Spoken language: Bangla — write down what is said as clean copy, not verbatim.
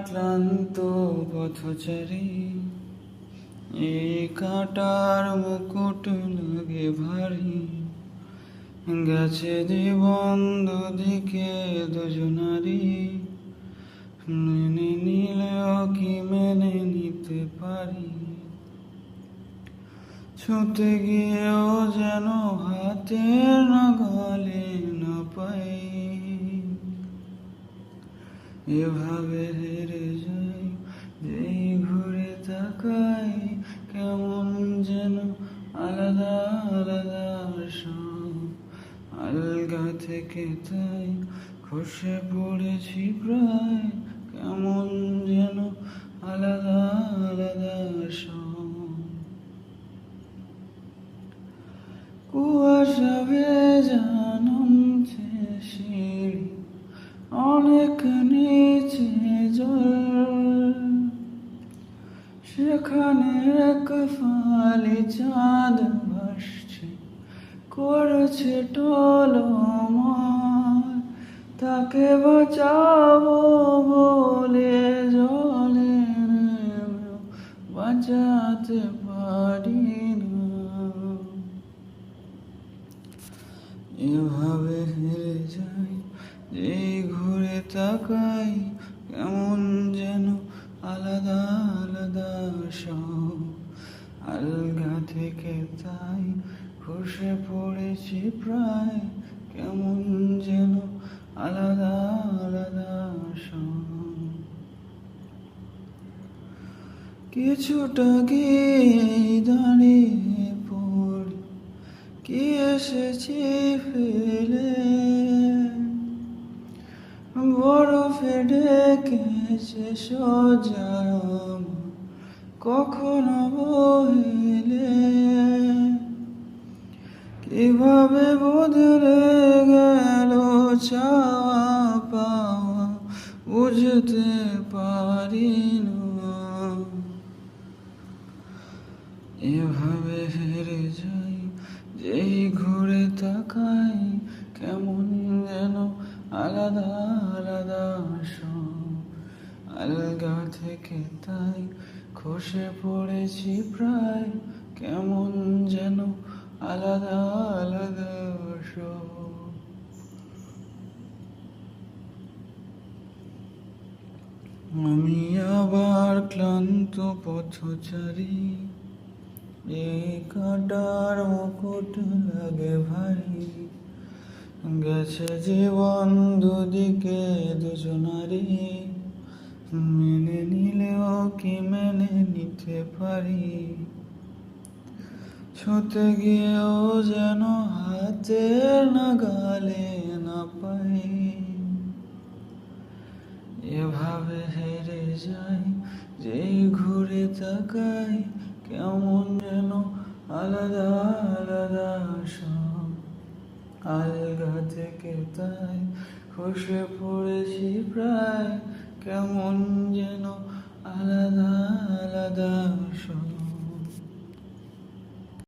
ক্লান্ত পথচারী, এই কাঁটার মুকুট লাগে ভারী। গেছে জীবন দুদিকে দুজনারি, মেনে নিলেও কি মেনে নিতে পারি। ছুঁতে গিয়েও যেন হাতের নাগালে না পাই। এভাবে হেরে যাই, যেই ঘুরে তাকাই, কেমন যেন আলাদা আলাদা সব। আলগা থেকে তাই খসে পড়েছি প্রায়, কেমন যেন আলাদা আলাদা সব। কুয়াশা ভেজা নামছে সিঁড়ি, অনেক নিচে জল। সেখানে এক ফালি চাঁদ ভাসছে, করেছে টলমল। তাকে বাঁচাবো বলে জলে নেমেও বাঁচাতে পারি না। এভাবে হেরে যাই, যেই ঘুরে তাকাই, কেমন যেন আলাদা আলাদা সব। আলগা থেকে তাই খসে পড়েছি প্রায়, কেমন যেন আলাদা আলাদা সব। কিছুটা গিয়ে দাঁড়িয়ে পড়ি, কি এসেছি ফেলে। বরফে ডেকেছে সোজা কখনো বহিলে। কিভাবে বদলে গেল চাওয়া পাওয়া, বুঝতে পারি না। এভাবে হেরে যাই, যেই ঘুরে তাকাই, কেমন যেন আলাদা আলাদা সব। আলগা থেকে তাই খসে পড়েছি প্রায়, কেমন যেন আলাদা আলাদা সব। আমি আবার ক্লান্ত পথচারী, এই কাঁটার মুকুট লাগে ভারী। গেছে জীবন দুদিকে দুজনারি, মেনে নিলেও কি মেনে নিতে পারি। ছুঁতে গিয়েও যেন হাতের নাগালে না পাই। এভাবে হেরে যাই, যেই ঘুরে তাকাই, কেমন যেন আলাদা আলাদা সব। আলগা থেকে তাই খসে পড়েছি প্রায়, কেমন যেন আলাদা আলাদা সব।